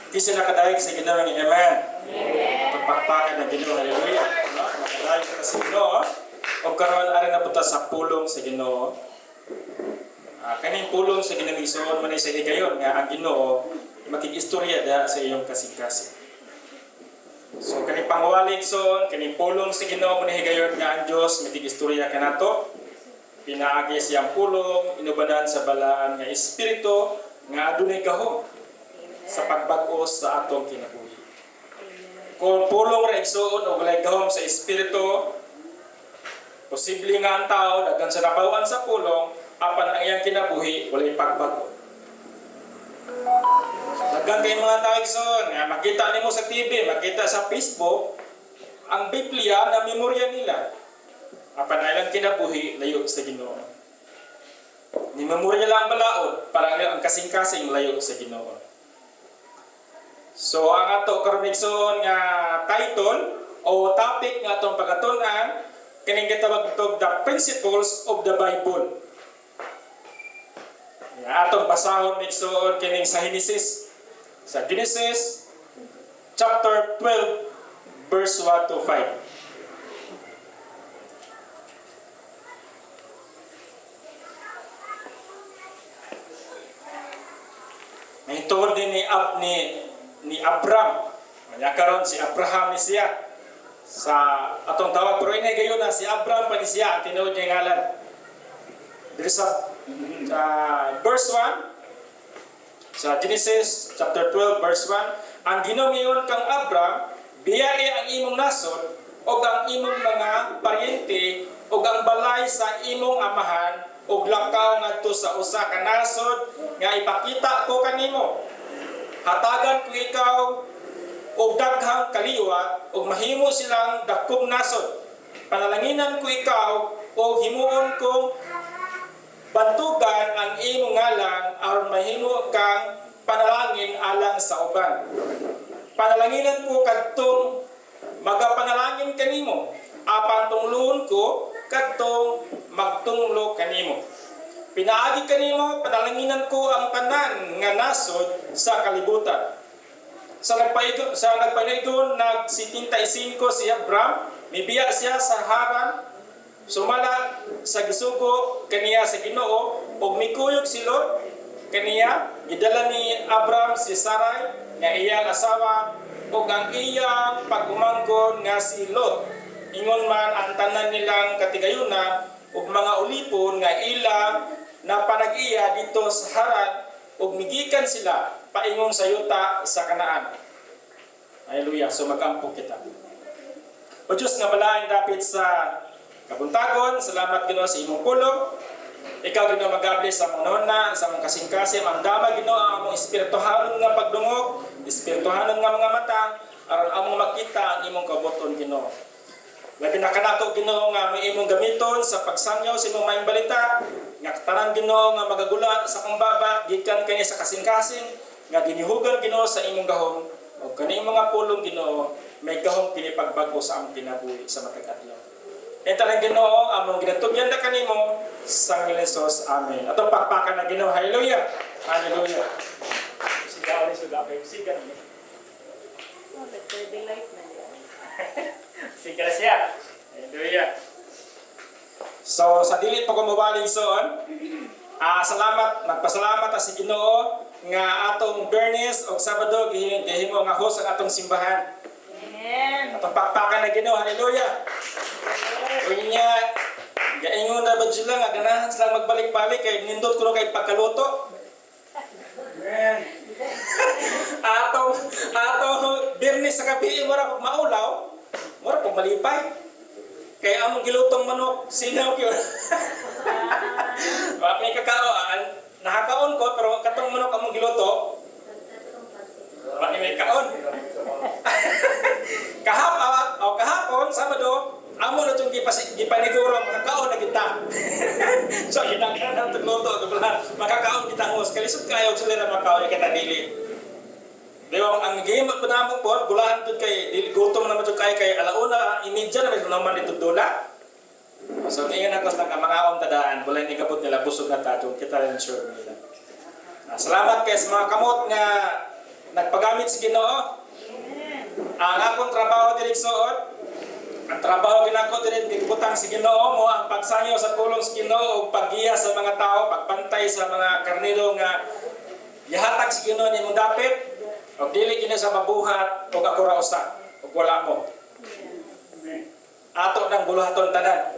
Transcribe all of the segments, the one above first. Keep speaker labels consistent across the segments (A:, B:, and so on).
A: Kasi nakadayag sa Ginoo ng Amen. Pagpakpakan ng Ginoo, hallelujah. No? Nakadayag ka sa Ginoo. O karon ari na punta sa pulong sa Ginoo. Kaning pulong sa Ginoo ison man sa higayon nga ang Ginoo makikistorya da sa iyong kasing-kasing. So kaning pangwalig son, kaning pulong sa Ginoo man higayon nga ang Dios makikistorya kanato. Pinaagi siyang pulong inubanan sa balaan nga espiritu nga adunay gahom sa pagbag-o sa atong kinabuhi. Kung pulong ra igsuon o walay gahom sa espiritu, posible nga ang tao daghan sa nabawan sa pulong apan ang iyang kinabuhi walay pagbag-o. Daghan kay mga tao igsuon nga makita nimo sa TV, makita sa Facebook, ang Biblia na memorya nila. Apan ang ilang kinabuhi layo sa Ginoo. Ni memorya lang balaod para ang kasing-kasing layo sa Ginoo. So ang ato karon igsoon nga title o topic nga atong pagatun-an kining gitawag og the principles of the Bible. Nga atong basahon igsoon kining sa Genesis. Sa Genesis chapter 12 verse 1 to 5. May tuod din ni Abram. Maya karon si Abraham ni siya sa atong tawag pero inay gayon na si Abram pa ni siya ang tinuod niya ngalan. Diri sa verse 1 sa Genesis chapter 12 verse 1, ang Ginoo miingon kang Abram, biyai ang imong nasod ug ang imong mga paryente ug ang balay sa imong amahan ug lakaw ngadto sa usa ka nasod nga ipakita ko kanimo. Hatagan ko ikaw og daghang kaliwat ug mahimo silang dakong nasod. Panalanginan ko ikaw og himuon kong bantugan ang imong ngalan aron mahimo kang panalangin alang sa uban. Panalanginan ko kadtong magapanalangin kanimo, apan tungluhon ko kadtong magtunglo kanimo. Pinaagi kanimo, panalanginan ko ang tanan nga nasod sa kalibutan. Sa nagpanigon, nag-75 si Abram, mibiya siya sa Haran, sumala sa gisugo kaniya sa Ginoo, ug mikuyog si Lot kaniya, gidala ni Abram si Sarai, nga iyang asawa, ug ang iyang pagumangkon nga si Lot. Ingon man ang tanan nilang katigayuna, ug mga ulipon nga ilang na panag-iya dito sa Haran ug migikan sila paingon sa yuta sa Kanaan. Hallelujah. So mag-ampo kita. O Diyos nga balain dapit sa kabuntagon, salamat Ginoo sa imong pulong. Ikaw Ginoo mag-abless sa mga nona, sa mga kasing-kasing, ang dama Ginoo ang among espirituhanon nga pagdungog, espirituhanon nga mga mata, aron among makita ang imong kabuton Ginoo. Labi na kanako Ginoo nga may imong gamiton sa pagsangyaw sa imong maayong balita, nga tanan Ginoo nga magagula sa kang baba gikan kani sa kasing-kasing nga ginihugan Ginoo sa imong gahom ug kani mga pulong Ginoo may gahom kini pagbago sa among kinabuhi sa matag adlaw. Ito lang Ginoo among ginatugyan na kanimo sa ngalan ni Jesus. Amen. Atong pakpakan na Ginoo. Hallelujah. Hallelujah. Sigaw ni suga kay sigaw ni.
B: Oh, but the light na niya.
A: Sigaw siya. Hallelujah. So sa dili pa ko mobalig son, nagpasalamat sa Ginoo nga atong Bernes o Sabado gihimo nga host ang atong simbahan.
B: Amen.
A: Atong pakpakan na Ginoo. Hallelujah. Unya, gaingon na ba sila nga ganahan silang magbalik-balik kay nindot ko kay pagkaluto. Amen. atong Bernes sa gabi mura pag maulaw, mura pag malipay. Kay among gilutong manok, sinaw yun. May kakaon, nakakaon ko, pero katong manok among giluto, may kaon. Kahapon, Sabado, amo na itong gipanigurong, makakaon na kita. So, hinagyan na itong luto, makakaon kita ngos. Kalisod kayo, sila na makaon kita dili. Di ba, ang gihimot pa naman po, gulahan doon kay, gutom naman doon kay alauna, imidya na may naman dito dula. So, ngayon ako sa mga tadaan, wala ni kapot nila, busog na tatong, kita rin sure nila. Salamat kay sa mga kamot nga nagpagamit sa Ginoo.
B: Amen.
A: Ang akong trabaho diri suot, ang trabaho ginako diri gibutang sa Ginoo mo ang pagsanyo sa pulong sa Ginoo ug paggiya sa mga tao, pagpantay sa mga karnero nga gihatag sa Ginoo nimong dapit ug dili kini sa mabuhat ug ako ra usa ug wala mo. Ato nang buluhaton tanan.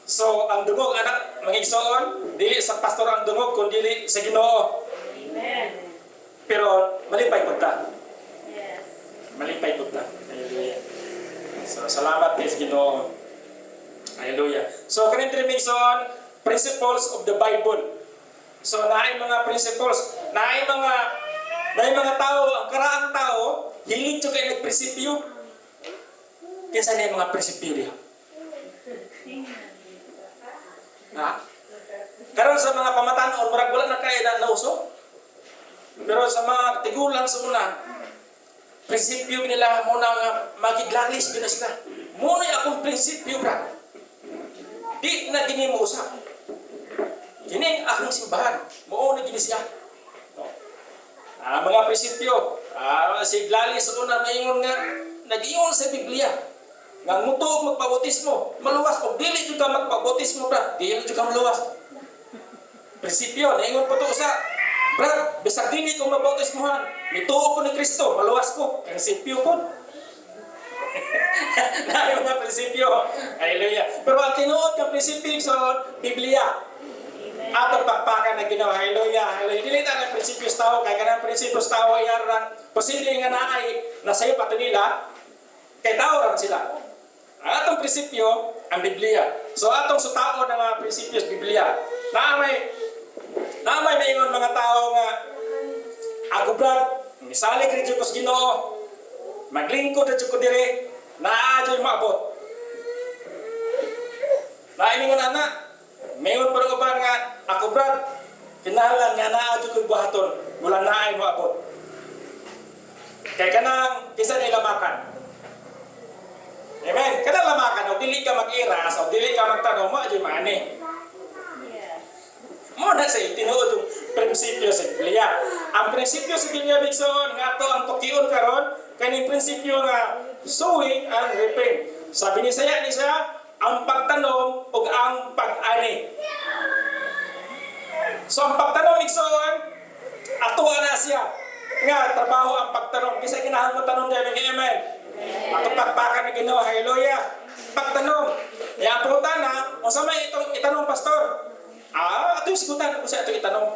A: So ang dungog anak mga igsoon, dili sa pastor ang dungog kundi dili sa Ginoo.
B: Amen.
A: Pero malipay pud ta.
B: Yes.
A: Malipay pud ta. Hallelujah. So salamat kay sa Ginoo. Hallelujah. So kaning trimigson, principles of the Bible. So naay mga principles, naay mga tao, ang karaang tao, hilig jud kay nagprinsipyo. Kinsa na mga prinsipyo diha? Ha? Karon sa mga pamatan-on, murag wala na kay na nauso. Pero sa mga tigulang sa una, prinsipyo nila mo na magiglalis din sila. Muna akong prinsipyo bra. Di na gini mo usap. Kini akong simbahan. Mo na gini siya. No. Mga prinsipyo. Si glalis sa una maingon nga nag-ingon sa Biblia. Nga mutuog magpabautismo, maluwas o dili jud ka magpabautismo bra. Dili jud ka maluwas. Prinsipyo, naingon po to sa brad, bisag dili ko mabautismohan, mituo ko ni Kristo, maluwas ko. Prinsipyo po. Naayong nga prinsipyo. Hallelujah. Pero ang tinuod ng prinsipyo sa Biblia, atong pakpakan na ginawa. Hallelujah. Hallelujah. Dili ta ng prinsipyo sa tao, kaya kanang prinsipyo sa tao ay arang posible nga naay na sayo pato nila, kay tao ran sila. Ang atong prinsipyo, ang Biblia. So atong sutao ng mga prinsipyo sa Biblia. Naamay maingon mga tao nga ako brad, misali kri jud ko sa Ginoo. Maglingkod jud ko dire, naa jud maabot. Maingon ana, mayon pa uban nga ako brad, kinahanglan nga naa jud ko buhaton, wala naay moabot. Kay kanang kisa nila makan. Amen. Kada lamakan o dili ka mag-iras o dili ka magtanong mo adyo maani.
B: Yes.
A: Mo na sa tinuod yung prinsipyo sa Biblia. Ang prinsipyo sa Biblia bigsoon nga ato ang tukion karon kaning prinsipyo nga sowing and reaping. Sabi ni saya ni siya ang pagtanom ug ang pag-ani. So ang pagtanom bigsoon ato na siya nga trabaho ang pagtanom kasi kinahanglan mo tanom diyan amen. Atong pakpakan na Ginoo, hallelujah. Pagtanong, ya prutan na, o sa may itong itanong pastor. Ato yung sigutan ko sa ito itanong.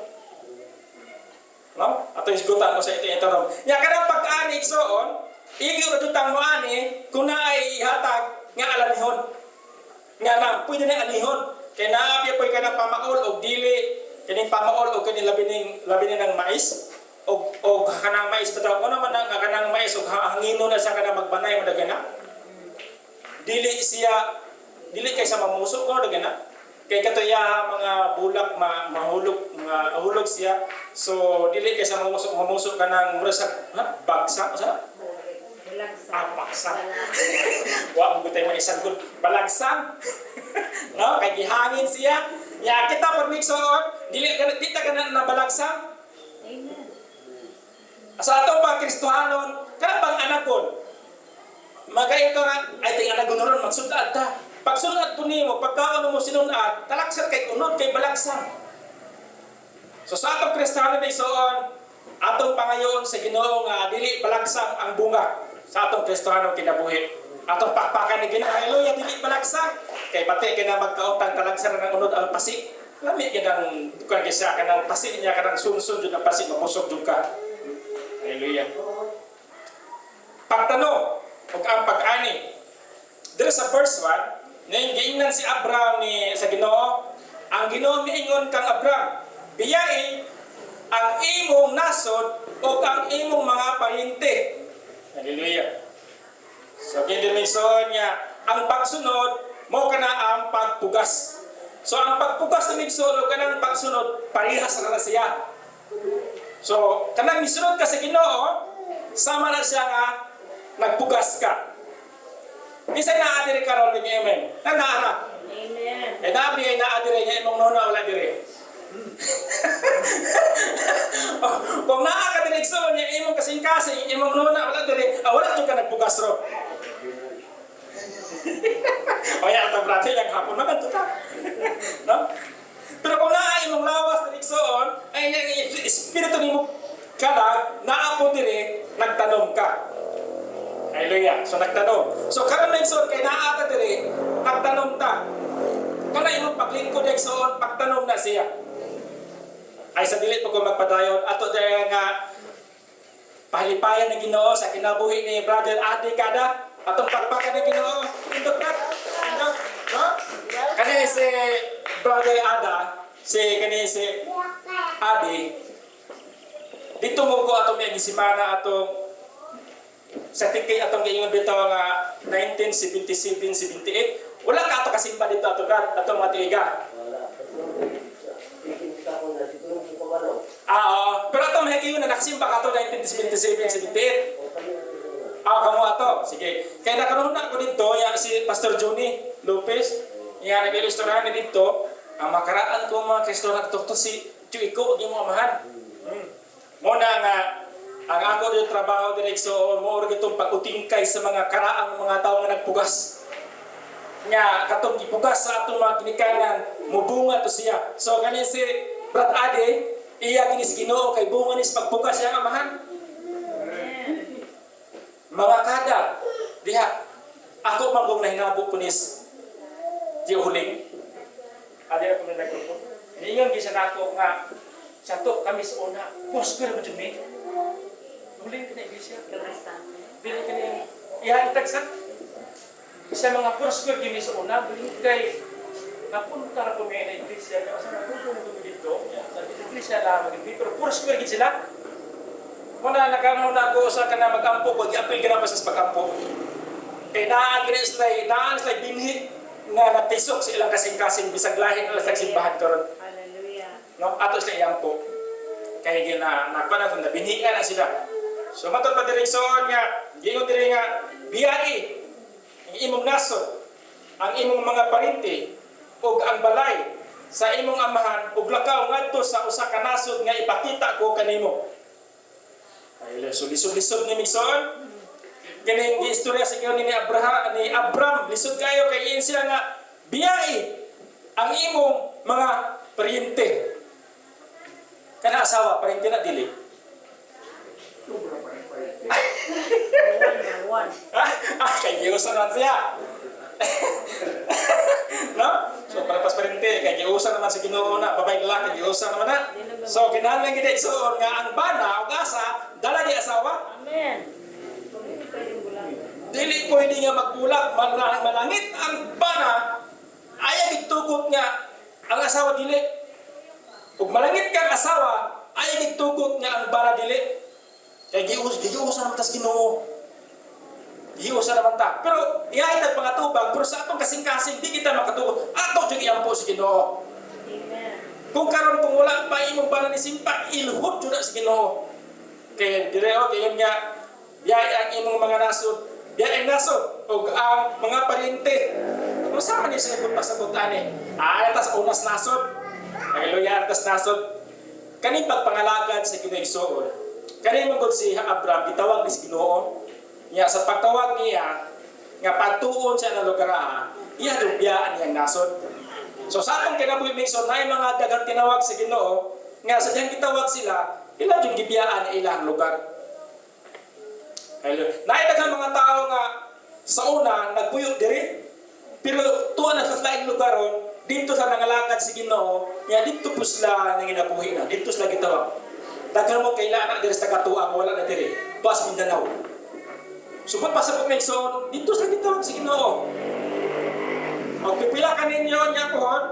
A: No? Ato yung sigutan ko sa ito itanong. Ya kanang pag-ani igsoon, igi ra jutang mo ani kung naay ihatag nga alanihon. Nga na pwede na anihon. Kay naabi poy kanang pamaol og dili, kining pamaol og kining labining ng mais. Og kanang mais bitaw ko naman ang kanang mais og hangino na siya kanang magbanay madagana. Dili kay sa mamusok ko dagana. Kay katuya mga bulak mahulog siya. So dili kay sa mamusok kanang mura sa bagsak sa bagsak. Wa mo tay isang gud balagsang. No, kay gihangin siya. Ya kita pag mixon, dili kita kana na balagsang.
B: Amen.
A: Sa atong mga Kristohanon, kanang bang anagon, magay ka nga, ay ting anagon ron, magsudad ta. Pag sunod po nimo, pagkaano mo sinunad, talaksat kay unod, kay balagsang. So sa atong Kristohanon na isoon, atong pangayon sa Ginoo nga, dili balagsang ang bunga sa atong Kristohanon kinabuhi. Atong pakpakan ni Ginoo, hallelujah, dili balagsang. Kay bati kay na magkautang talagsan ng unod ang pasi. Lami kinang tukang gisa kanang pasi niya kanang sunsun jud ang pasi mapusog jud ka. Hallelujah. Pagtanong ug ang pag-ani. Dito sa verse 1, giingnan si Abraham ni sa Ginoo, ang Ginoo miingon kang Abraham, biyai ang imong nasod ug ang imong mga pahinti. Hallelujah. So ginimension niya ang pagsunod mo kana ang pagpugas. So ang pagpugas ni migsunod kanang pagsunod parehas ra siya. So, kanang misunod ka sa Ginoo, sama na siya nga nagpugas ka. Bisay naa diri karon ning amen. Nanaara.
B: Amen.
A: Nabi ay naa diri nya imong nona wala diri. Kung naa ka diri sa nya imong nuna wala diri, wala jud ka nagpugas ro. O ya ta brate yang hapon man to ta. No? Pero kung naa imong lawas na igsoon, ay yung espiritu nimo kalag naa po diri nagtanom ka. Hallelujah. So nagtanom. So karon na igsoon kay naa ta diri nagtanom ta. Kana imong paglingkod igsoon pagtanom na siya. Ay sa dili ko magpadayon ato daya nga pahilipayan ng Ginoo sa kinabuhi ni Brother Adi kada atong pagpakan ng Ginoo indot na indot no kani si Brother Ada kani si Adi dito mo ko atong may semana atong sa tikay atong giingon bitaw nga 1977-78 wala ka ato kasimba dito atong mga tiiga. Pero atong mahigayon na nakasimba ka ito 1977-78. Kamo ato. Sige. Kaya nakaroon na ako dito, yan si Pastor Johnny Lopez. Yan, nag-ilustorahan na dito. Ang makaraan ko mga Kristoran to si Chuiko, hindi mo amahan. Muna nga, ang ako yung trabaho direkso, mo itong pag-utingkay sa mga karaang mga tao nga nagpugas. Nga, katong gipugas sa atong mga kinikanan, mubunga to siya. So, ganyan si Brad Ade, iya ginis Ginoo kay bunga nis pagbukas siya amahan. Mga kada diha ako manggong nahinabo punis di huling. Adi ako na nagtuto. Ningon gi sa nako nga sato kami sa una. Pusker mo jud mi. Huling kini iglesia. Dili kini iya itagsan. Sa mga pusker gi mi sa una bili kay napunta ra ko mi na iglesia nga sa natuto mo dito. Sa iglesia la magbi pero pusker gi sila. Muna nakaroon na ako sa kana magampo ko giapil gina pa sa pagampo. Kay naagre sila binhi nga natisok sa ilang kasing-kasing bisag lahi na sa simbahan karon.
B: Hallelujah.
A: No, ato sila iyampo. Kay gina nakona na binhian na sila. So matod pa direksyon nga giingon diri nga biyai ang imong nasod, ang imong mga parinti ug ang balay sa imong amahan ug lakaw ngadto sa usa ka nasod nga ipakita ko kanimo. Ay lisod-lisod ni Migson. Kining istorya sa ni Abram lisod kayo kay iyon siya nga biyai ang imong mga paryente. Kana asawa paryente na dili.
B: One.
A: Kay Diyos naman siya. No? So para pas paryente kay Diyos naman sa Ginoo na babay lalaki Diyos naman na. So kinahanglan gid igsoon nga ang bana ug asa dala di asawa.
B: Amen.
A: Dili pwede nga magbulag, malangit ang bana, ayaw gitugot nga ang asawa dili. Ug malangit kang asawa, ayaw gitugot nga ang bana dili. Kaya giusa naman tas Ginoo. Giusa naman ta. Pero iyahay na pangatubang, pero sa atong kasing-kasing, di kita makatugot. Ato dyan iyampo si Ginoo.
B: Amen.
A: Kung karon kung wala pa imong bana ni simpa, ilhod jud si Ginoo. Kaya direo kayon nga, biyay ang imong mga nasod, biyay ang nasod, o ang mga paryente. Kung saan man yung sagot pasabot ani? Tas unas nasod. Hallelujah, tas nasod. Kaning pagpangalagad sa Ginoo. Kaning magod si Abram, gitawag ni si Ginoo. Nya sa pagtawag niya, nga pagtuon siya ng lugar, iya biyaan niyang nasod. So sa atong kinabuhi Migson, na mga dagang tinawag sa Ginoo, nga sa diyang gitawag sila, ila yung gibiyaan ilang lugar. Hello. Naidaghang mga tao nga sa una nagpuyo diri, pero tuwa na sa laing lugaron dito sa nangalakad si Ginoo, nya dito po sila nanginabuhi na, dito sila gitawag. Daghan mo kailangan diri sa katuang wala na diri, pas Mindanao. Subot pa sa Migson, dito sila gitawag si Ginoo. Magpipila ka ninyo nya pohon,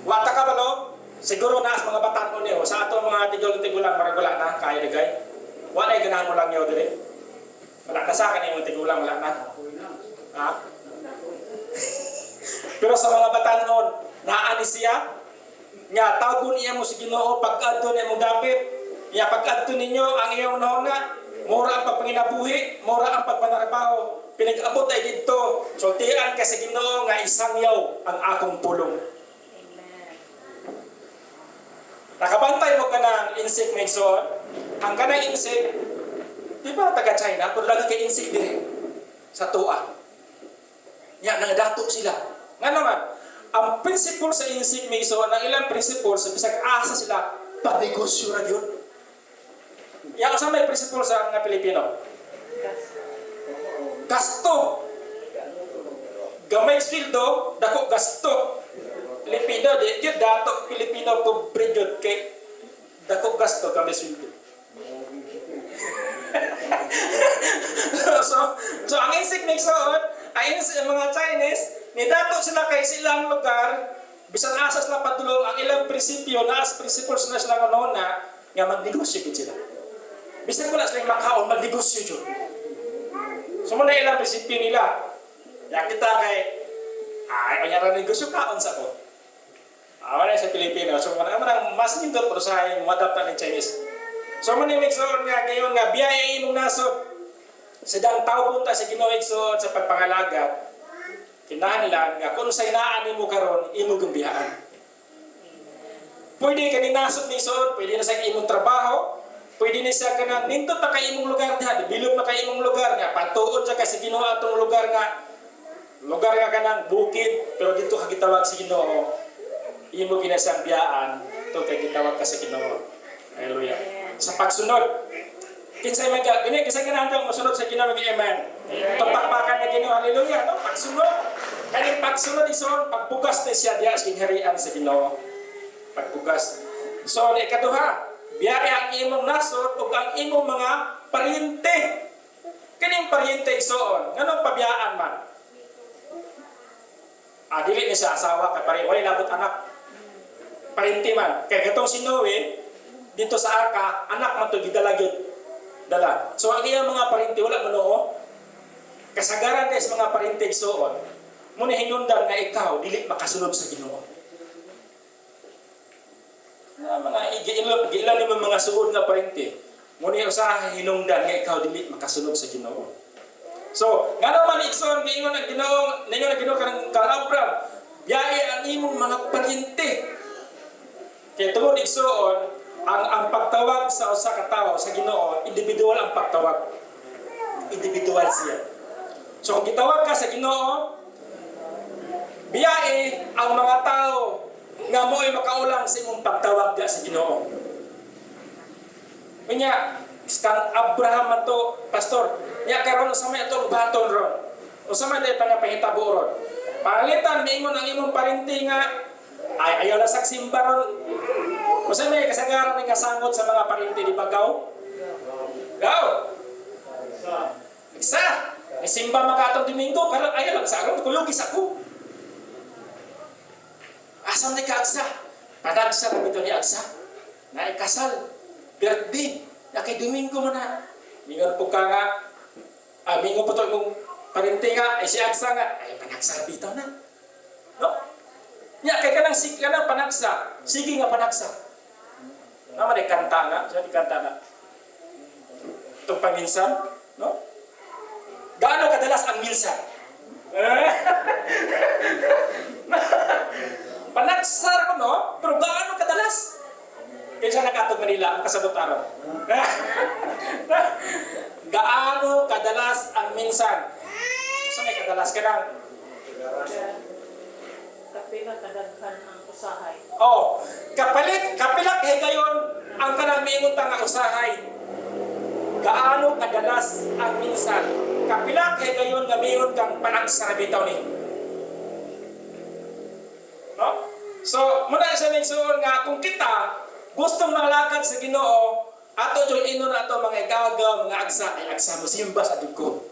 A: wata ka balo? Siguro na as mga batan-on niyo sa ato mga tigol-tigulang maragula na kaya digay. Wala ay ganahan mo lang niyo dire. Wala na sa akin yung tigulang wala na. Ha? Pero sa mga batan-on, naani siya nga tawgon iya mo si Ginoo pag-adto niya mo dapit. Ya pag-adto ninyo ang iyong nahona, mura ang pagpanginabuhi, mura ang pagpanarabaho. Pinag-abot ay dito, sultian ka sa Ginoo nga isangyaw ang akong pulong. Nakabantay mo ka ng insect Migson. Ang kanang insect, Di ba taga China, pero lagi kay insik dire sa tuwa. Nya nangadato sila. Nga naman, ang principle sa insik miso, ang ilang principle sa bisag asa sila, pagnegosyo ra yun. Yang sa may principle sa mga Pilipino. Gasto. Gamay sweldo, dako gasto. Pilipino, di yun dato Pilipino pobre jud kay dako gasto gamay sweldo. so ang insik nigsoon, ayon sa mga Chinese, ni dato sila kay silang lugar, bisan asa sila padulong ang ilang prinsipyo na as principles na sila nona nga magnegosyo gid sila. Bisan wala sila makaon magnegosyo jud. So muna ilang prinsipyo nila. Ya kita kay kanya negosyo kaon sa ko. Wala sa Pilipino. So muna mas nindot pero sa madapta ng Chinese. So muna mixon nga gayon nga biyaya imong nasod. Sedang tao punta sa Ginoo igsoon sa pagpangalaga. Kinahanglan nga kung sa inaan nimo karon imo gambiyaan. Pwede ka ni nasod ni igsoon, pwede na sa imong trabaho, pwede ni sa kanang nindot na kay imong lugar diha, bilog na kay imong lugar nga patuod sa sa Ginoo atong lugar nga kanang bukid, pero dito ka gitawag sa Ginoo. Imo ginasang biyaan, to kay gitawag ka sa Ginoo. Hallelujah. Sa pagsunod, kinsay man ka, gani kisay kinahanglan mosunod sa Ginoo ng amen. Tupakpakan ni Ginoo, hallelujah, no? Pagsunod. Kani pagsunod ison, pagbugas ni siya diha sa gingharian sa Ginoo. Pagbugas. So, ikaduha, biyaya ang imong nasod ug ang imong mga paryente. Kaning paryente isoon, nganong pabiyaan man? Dili ni siya asawa kay pare wala labot anak. Paryente man. Kay katong si Noe dito sa arka, anak man to gidalagyod. Dala. So ang iyang mga paryente wala manoo. Kasagaran des mga paryente isoon. Muna hinungdan nga ikaw dili makasunod sa Ginoo. Na mga igilan ni mga suod nga paryente. Muna usaha hinungdan nga ikaw dili makasunod sa Ginoo. So, nga naman ikson ningon ang Ginoo kanang Abraham, biyaya ang imong mga paryente. Kaya tungod igsoon, ang pagtawag sa usa ka tawo sa Ginoo, individual ang pagtawag. Individual siya. So, kung gitawag ka sa Ginoo, biyaya ang mga tao nga mo'y makaulang sa imong pagtawag sa Ginoo. Kanya, kang Abraham man to, pastor, niya karon sa may atong baton ron. O sa may tayo pangapahitabo ron. Pangalitan, mingon ang imong parinti nga, ayaw na saksimba ron. O sa may kasagaran ng kasangot sa mga parinti di Bagaw? Gaw! Isa! May simba makatong Domingo, karon ayaw lang sa aron, kulugis ako. Asam ni kaagsa? Padagsa na ito ni agsa. Naikasal. Birthday. Na kay Domingo mo na. Mingon po ka nga. Mingon po ito mong parinti nga. Ay si agsa nga. Ay panagsa bitaw na. No? Nya kay kanang panagsa. Sige nga panagsa. Naman ay kanta nga. Siya di kanta nga. Itong paminsan. No? Gaano kadalas ang minsan? Panagsar ko, no? Pero gaano kadalas? Kaya siya nakatog Manila, ang kasabot araw. Gaano kadalas ang minsan? Saan may kadalas ka lang?
B: Kapila kadaghan ang usahay.
A: Oh, kapilak gayon ang kanang miingon ta nga usahay. Gaano kadalas ang minsan? Kapilak gayon nga miingon kang panagsar bitaw ni. No? So, muna siya nagsuon nga kung kita gustong mangalakad sa Ginoo, ato yung ino na ito mga igagaw, mga agsa, ay agsa mo simba sa dugo.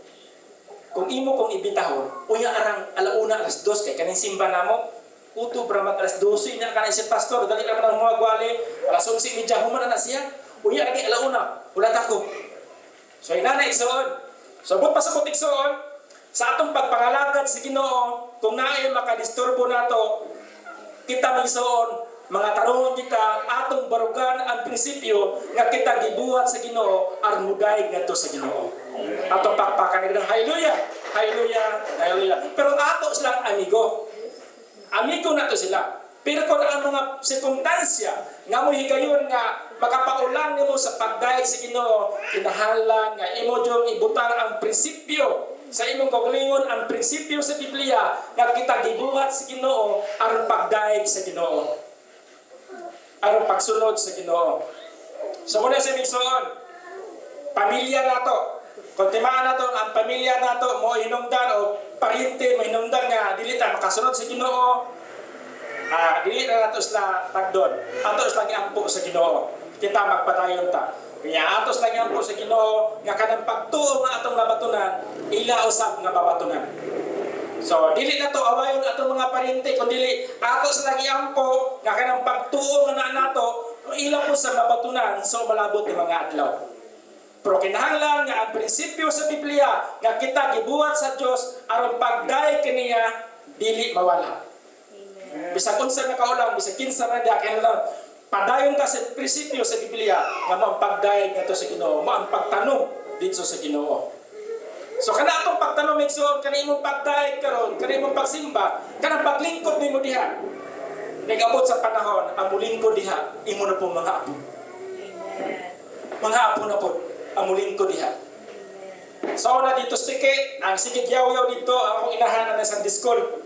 A: Kung imo kong ibitahon, uya arang alauna alas 2 kay kaning simba na mo, uto bramat alas 12 niya kanay si pastor, dali naman ang mga gwali, alas 11:30 human na siya, uya lagi alauna, ulat ako. So inana igsoon. So but pasabot igsoon, sa atong pagpangalakad sa Ginoo, kung naay makadisturbo nato, kita magsoon, mga tarungon kita, atong barugan ang prinsipyo nga kita gibuhat sa Ginoo, armuday ngadto sa Ginoo. Atong pakpakan nila, hallelujah, hallelujah, hallelujah. Pero ato silang amigo. Amigo na to sila. Pero kung ang mga sirkumstansya nga mo higayon nga makapaulang nimo sa pagdayeg sa Ginoo, kinahanglan nga imo jud ibutang ang prinsipyo sa imong kaugalingon, ang prinsipyo sa Biblia nga kita gibuhat sa Ginoo aron pagdayeg sa Ginoo, aron pagsunod sa Ginoo. So muna sa migsoon, pamilya nato, kung timaan nato ang pamilya nato mo hinungdan o pariente mo hinungdan nga dili ta makasunod sa Ginoo, dili na nato sila tagdon, ato sila giampo sa Ginoo, kita magpadayon ta. Kaya atos lang yan po sa Ginoo nga kanang pagtuo nga atong nabatunan, ila usab nga babatunan. So dili na to awayon atong mga parente, kundi atos lang iampo nga kanang pagtuo nga na nato, ila po sa mabatunan, so malabot ng mga adlaw. Pero kinahanglan nga ang prinsipyo sa Biblia nga kita gibuhat sa Dios aron pagdayeg kaniya dili mawala. Bisag unsa nga kaulang, bisag kinsa man dia kinahanglan padayon ta sa prinsipyo sa Biblia nga mao ang pagdayeg nato sa Ginoo, mao ang pagtanong dito sa Ginoo. So kana atong pagtanong migsoon, kana imong pagdayeg karon, kana imong pagsimba, kana paglingkod nimo diha. Nag-abot sa panahon ang mulingkod diha, imo na po mga apo. Mga apo na po ang mulingkod diha. So na dito stike, ang sige yaw-yaw dito ang akong inahan na sa Sunday school.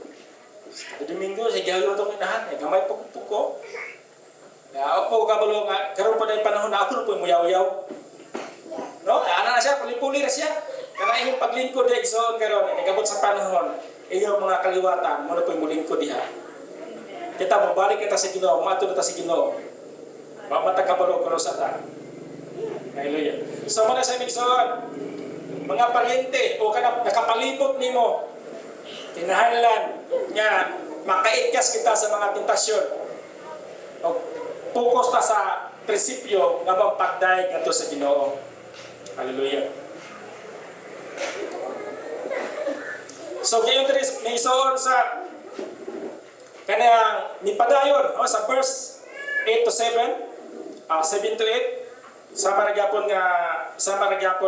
A: Sa Domingo sa yaw-yaw tong inahan, gamay puko. Ako kabalo nga, karon pa na yung panahon na ako na po yung muyaw-yaw. No? Ana na siya, puli-puli na siya. Kana yung paglingkod dahil so, karon, nagabot sa panahon, iyong mga kaliwatan, muna po yung mulingkod diha. Kita, mabalik kita sa Ginoo, mato na ta sa Ginoo. Mamatag kabalo ko sa ta. Hallelujah. So muna sa migsoon, mga paryente, o kana nakapalibot nimo, kinahanglan nga makaigkas kita sa mga tentasyon. O focus na sa prinsipyo nga mong pagdayeg nato sa Ginoo. Hallelujah. So kayo diri migsoon sa kanang nipadayon sa verse 8 to 7, 7 to 8 sa maragapon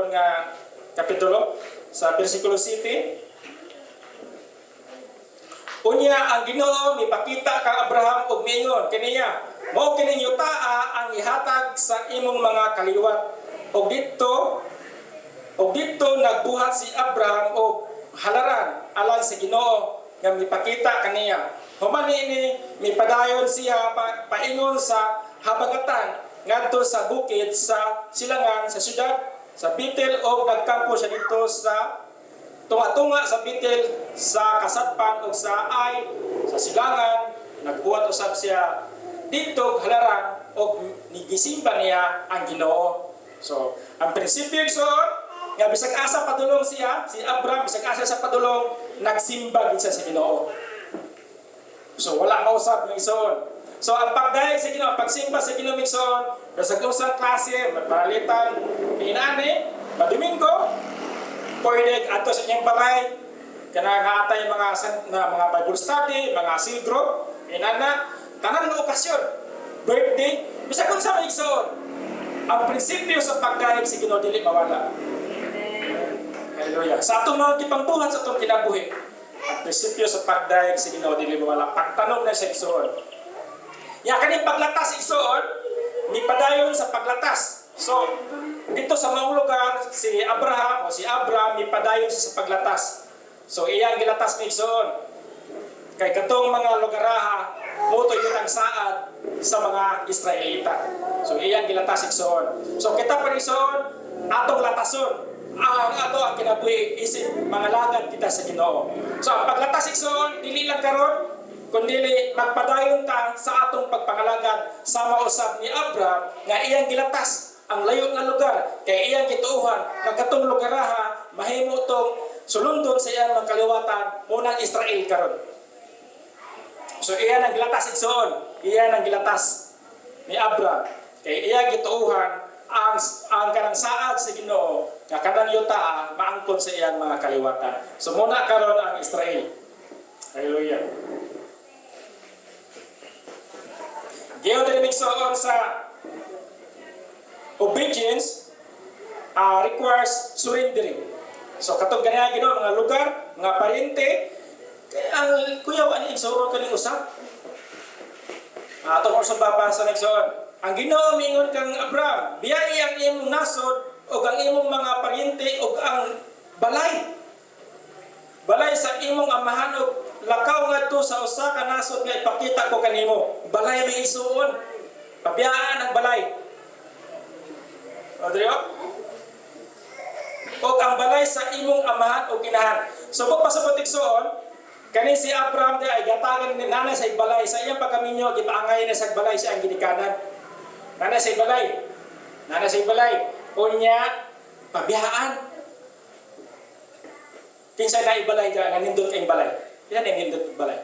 A: nga kapitulo sa bersikulo 7. Unya ang Ginoo mipakita kang Abraham og miingon kaniya, mao kining yutaa ang ihatag sa imong mga kaliwat. Og dito nagbuhat si Abraham og halaran alang sa Ginoo nga mipakita kaniya. Human ni mipadayon siya paingon sa habagatan ngadto sa bukid sa silangan sa syudad sa Betel og nagkampo siya dito sa tunga-tunga sa Betel, sa kasadpan o sa Ai, sa silangan, nagbuhat usab siya dito halaran o nigisimba niya ang Ginoo. So, ang prinsipyo igsoon, nga bisag asa padulong siya, si Abraham, bisag asa sa padulong, nagsimba gid siya sa Ginoo. So, wala mausab ng igsoon. So, ang pagdayeg sa Ginoo, pagsimba sa Ginoo igsoon, bisag usang klase, magpalitan, inani, Domingo, pwede ato sa inyong balay, kanang atay mga Bible study, mga seal group, inana, tanan nga okasyon, birthday, bisag kung sa maigsoon, ang prinsipyo sa pagdayeg sa Ginoo dili mawala. Hallelujah. Sa atong mga gipangbuhat sa atong kinabuhi, ang prinsipyo sa pagdayeg sa Ginoo dili mawala. Pagtanong na sa igsoon. Ya kaning paglatas igsoon, ni padayon sa paglatas. So, dito sa mga lugar, si Abraham, ipadayon siya sa paglatas. So, iyang gilatas ni igsoon. Kay katong mga lugaraha, mutoy yun ang saad sa mga Israelita. So, iyang gilatas igsoon. So, kita pa igsoon, atong latason. Ang kinabuhi, isip, mga lagad kita sa Ginoo. So, ang paglatas igsoon, dili lang karon, kundi magpadayon ta sa atong pagpangalagad sa mausab ni Abraham nga iyang gilatas ang layo nga lugar kay iyang gituohan nga katong lugaraha mahimo tong sulundon sa iyang mga kaliwatan munang Israel karon. So iyan ang gilatas igsoon, iyan ang gilatas ni Abraham kay iyang gituohan ang kanang saad sa Ginoo nga kanang yuta maangkon sa iyang mga kaliwatan. So muna karon ang Israel. Hallelujah. Giyon din migsoon sa obedience requires surrendering. So katong ganyan Ginoo mga lugar, mga parente, ang kuyaw ani igsuro kani usab. Atong sa babasa nagsoon. Ang Ginoo mingon kang Abraham, biyaya imong nasod o ang imong mga paryente o ang balay. Balay sa imong amahan o lakaw ngadto sa usa ka nasod nga ipakita ko kanimo. Balay may isuon. Pabiyaan ang balay. Adrio? O ang balay sa imong amahan o kinahan. So kung pasabot igsoon, kani si Abraham di ay gatagan ni nanay sa balay sa iyang pagkaminyo gipaangay na sa balay siya ang gidikanan. Nanay sa balay. Nanay sa balay. Unya pabiyaan. Kinsa na ibalay ka nga nindot kay balay. Yan ang nindot balay.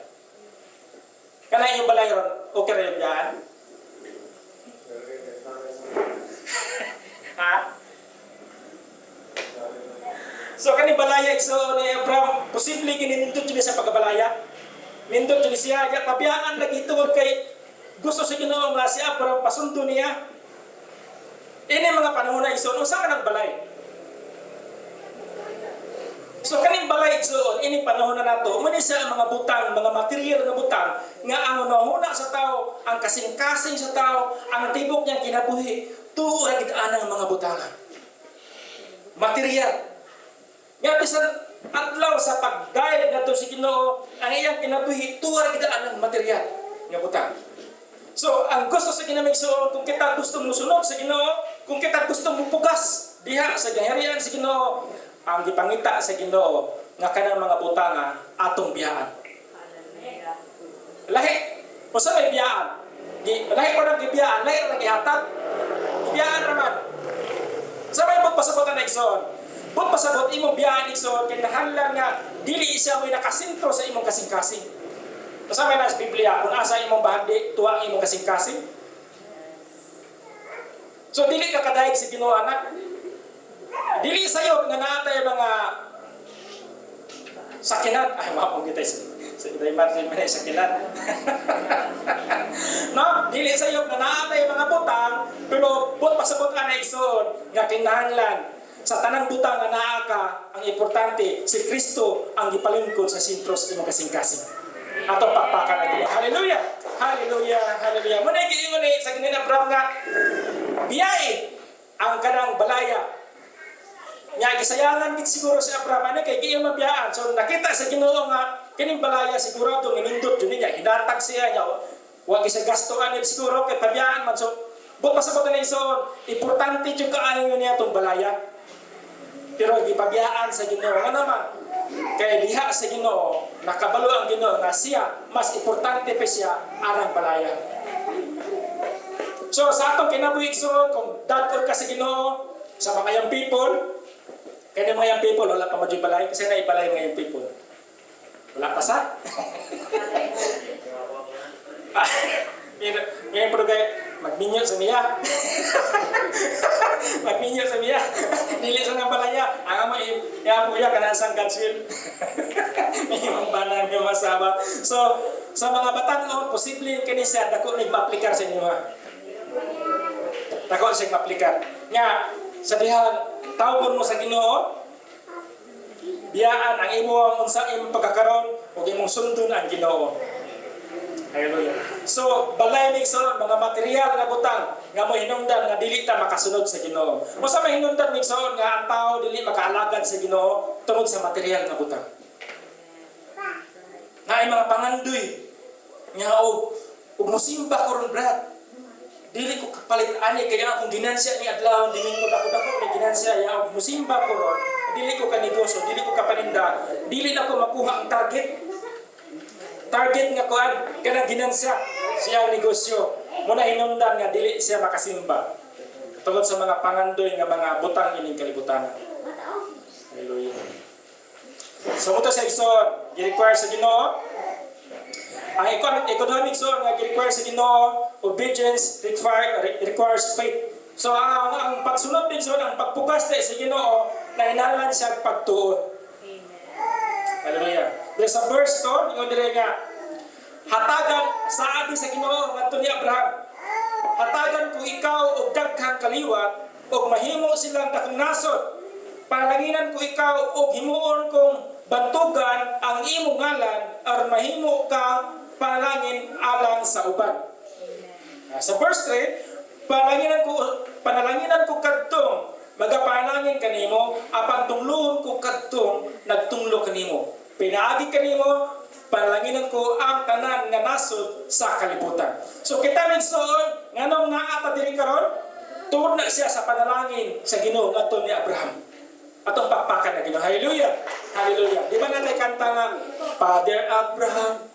A: Kana yung balay ron okay ra yan. Ha? So kani balaya so ni Abraham posible kini nindot jud sa pagkabalaya. Nindot jud siya ya pabiyaan lagi tungod kay gusto sa Ginoo nga si Abraham pasundo niya. Ini mga panahon na iso usa ka nagbalay. So kaning balay igsoon ini panahon na nato muni sa mga butang, mga material nga butang nga ang unahuna sa tao, ang kasing-kasing sa tao, ang tibok niyang kinabuhi tuo ra gid anang mga butang. Material. Nga bisan adlaw sa pagdayeg nato si Ginoo, ang iyang kinabuhi tuo ra gid anang material nga butang. So ang gusto sa kinamigsoon kung kita gusto musunod sa Ginoo, kung kita gusto mupugas diha sa gaharian sa Ginoo, ang gipangita sa Ginoo nga kanang mga butanga atong biyaan. Lahi, usa may biyaan. Lahi ko nang gibiyaan, lahi ra gihatag. Biyaan raman. Sa may pagpasabot na igsoon. Pagpasabot imong biyaan igsoon kinahanglan nga dili siya may nakasentro sa imong kasing-kasing. Usa may nas Biblia kung asa imong bahagi tuwa ang imong kasing-kasing. So dili ka kadayeg sa Ginoo anak. Dili sayo nga naatay mga sakinan. Ay, mapong kita sa Iday Martin man sakinan. No, dili sayo nga naatay mga butang, pero but pasabot ka na igsoon nga kinahanglan sa tanang butang nga naa ka, ang importante si Kristo ang gipalingkod sa sentro sa imong kasing-kasing. Atong pakpakan na Ginoo. Hallelujah. Hallelujah. Hallelujah. Muna giingon ni sa Ginoo Abraham nga biyay ang kanang balaya. Nya gisayangan gid siguro si Abraham ani kay giya mabiyaan. So nakita sa Ginoo nga kining balaya sigurado nindot jud niya hinatag siya nya wa gisa gastoan ni siguro kay pabiyaan man. So but pasabot na ison importante jud kaayo niya tong balaya. Pero gipabiyaan sa Ginoo nga naman kay diha sa Ginoo nakabalo ang Ginoo nga siya mas importante pa siya arang balaya. So sa atong kinabuhi igsoon kung dadto ka sa Ginoo sa mga young people. Kaya mga young people, wala pa balay kasi naibalay mga young people. Wala pa sa? Ngayon po kayo, magminyo sa miya. Magminyo sa miya. Dili sa ng balaya. Ang mga po yan, kanasang God's will. May mga banang yung masama. So, sa mga batang posible kini siya, dako nag-ma-applikar sa inyo ha. Dako siya ma-applikar. Nga, sabihan, tawgon mo sa Ginoo, biyaan ang imong unsa imong pagkakaroon ug imong sundon ang Ginoo. Hallelujah. So, balay ni sa mga material nga butang nga mo hinungdan nga dili ta makasunod sa Ginoo. Usa may hinungdan ni sa nga ang tao dili makaalagad sa Ginoo tungod sa material nga butang. Na mga pangandoy nga og mosimba ko ron brad. Dili ko kapalit ani kaya akong ginansya ni adlaw dili ko dako-dako ni ginansya ya og musimba ko ron dili ko ka negosyo dili ko ka paninda dili na ko makuha ang target nga kuan kanang ginansya siya ang negosyo muna hinungdan nga dili siya makasimba tungod sa mga pangandoy nga mga butang ining kalibutan. Hallelujah. So muto sa igsoon gi-require sa Ginoo ang economic zone nga gi-require sa Ginoo, obedience requires faith. So ang pagsunod din zone, ang pagpugas sa Ginoo, nahinahanglan siya pagtuo. Hallelujah. There's a verse to, ingon dire nga hatagan sa abi sa Ginoo ngadto ni Abraham. Hatagan ko ikaw og daghang kaliwat og mahimo silang dakong nasod. Panalanginan ko ikaw og himuon kong bantugan ang imong ngalan aron mahimo ka panalangin alang sa uban. Sa verse 3, panalangin ko kadto pinaagi kanimo, panalanginan ko ang tanan nga nasod sa kalibutan. So kita migsoon nganong naa ta diri karon, tuod na siya sa panalangin sa Ginoo ngadto ni Abraham. Atong pakpakan na Ginoo. Hallelujah. Hallelujah. Di ba nanay kanta nga Father Abraham?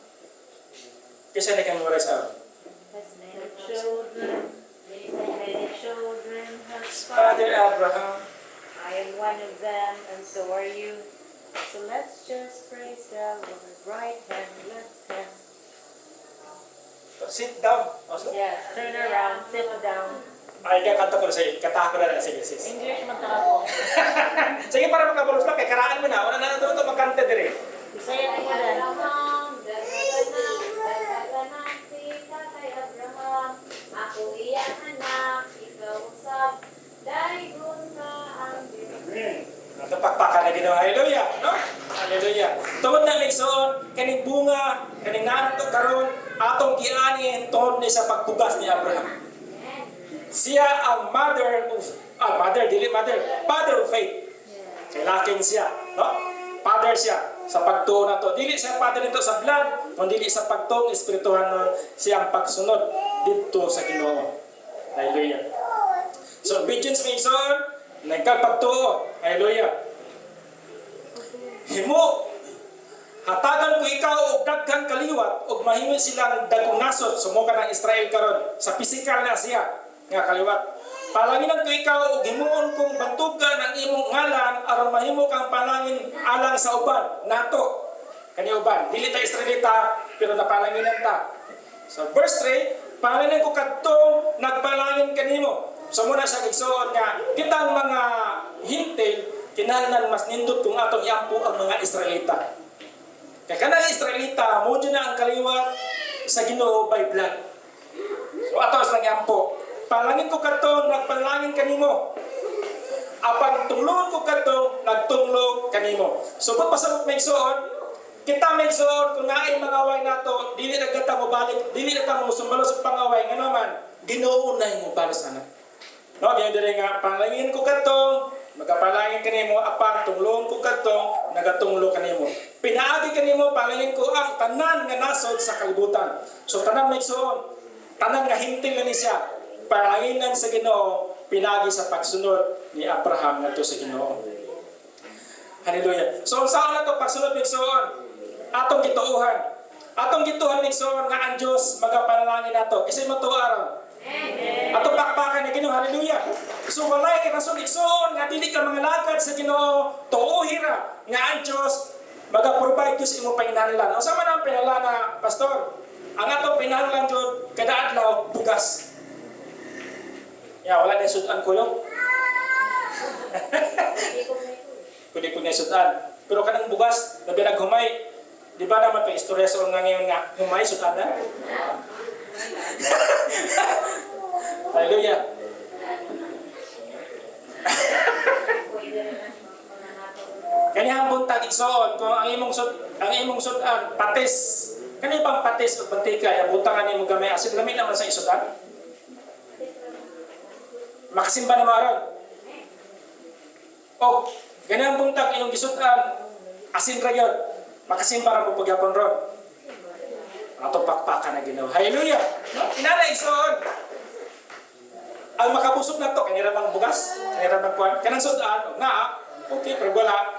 A: Kasi na kang oras sa
B: Has many children. Many children has
A: Father Abraham.
B: I am one of them, and so are you. So let's just praise the Lord. Right hand, left hand.
A: Sit down. Also.
B: Yes, turn around, sit down.
A: Ay, kaya kanta ko na sa'yo. Kataha ko na lang. Sige, sis.
B: English man ako.
A: Sige, para makabalos lang. Kaya karaan mo na. Una na ito magkanta dire.
B: Bisaya ko din.
A: Napakpakan na Ginoo. Hallelujah. No? Hallelujah. Tungod na nagsoon, kaning bunga, kaning nato karon atong gianin tungod ni sa pagbugas ni Abraham. Siya ang father of faith. Kay laking siya, no? Father siya sa pagtuo na to. Dili siya father nito sa blood, kundi dili sa pagtuo espirituhan no, siya ang pagsunod dito sa Ginoo. Hallelujah. So obedience means on nagkapagtuo. Hallelujah. Himo hatagan ko ikaw og daghang kaliwat ug mahimo silang dagkong nasod sumo ka ng Israel karon sa physical na siya nga kaliwat. Palanginan ko ikaw ug himuon kong bantugan ang imong ngalan aron mahimo kang palangin alang sa uban nato. Kani uban dili ta Israelita pero napalanginan ta. So verse 3, palanginan ko kadtong nagpalangin kanimo. So muna siya gigsuon nga kitang mga hintil kinahanglan mas nindot kung atong iampo ang mga Israelita. Kaya kanang Israelita mo na ang kaliwat sa Ginoo by blood. So atos lang iampo. Palangin ko kadto nagpalangin kanimo. Apang tunglon ko kadto nagtunglog kanimo. So pag pasabot may igsoon, kita may igsoon kung naay mga away nato, dili na gata mo balik, dili na ta mo sumbalo sa pangaway nga naman Ginoo na mo balas ana. No, diyan dire nga palangin ko kadto, magapalangin kanimo apang tunglon ko kadto, nagatunglo kanimo. Pinaagi kanimo palangin ko ang tanan nga nasod sa kalibutan. So tanan may igsoon, tanan nga hintil na ni siya. Palanginan sa Ginoo pinagi sa pagsunod ni Abraham ngadto sa Ginoo. Hallelujah. So saan na to pagsunod ni Igsoon? Atong gituuhan. Atong gituuhan ni Igsoon nga ang Dios magapanalangin nato. Kasi matuaron. Amen. Atong pakpakan ni Ginoo. Hallelujah. So walay rason Igsoon nga dili ka mga lakad sa Ginoo, tuuhira nga ang Dios maga-provide sa imong panginahanglan. Unsa man ang pinahanglan na pastor? Ang atong pinahanglan jud kada adlaw bugas. Ya, wala na sudan kuyog. Kundi po na sudan. Pero kanang bugas, labi naghumay. Di ba naman pa istorya sa nga ngayon nga, humay sudan na? Hallelujah. Kaniyang buntag igsoon, kung ang imong sudan, patis. Kani pang patis o bantika, ya butangan nimo gamay asin lami naman sa isudan. Makasimba na maron. O, ganyan buntag inyong gisudan, asin ra yun. Makasimba ra mo pagyapon ron. Ato pakpakan na Ginoo. Hallelujah! Inana igsoon. Ang makabusog na to, kanira mang bugas, kanira mang kuwan. Kanang sudan, nga, okay, pero wala.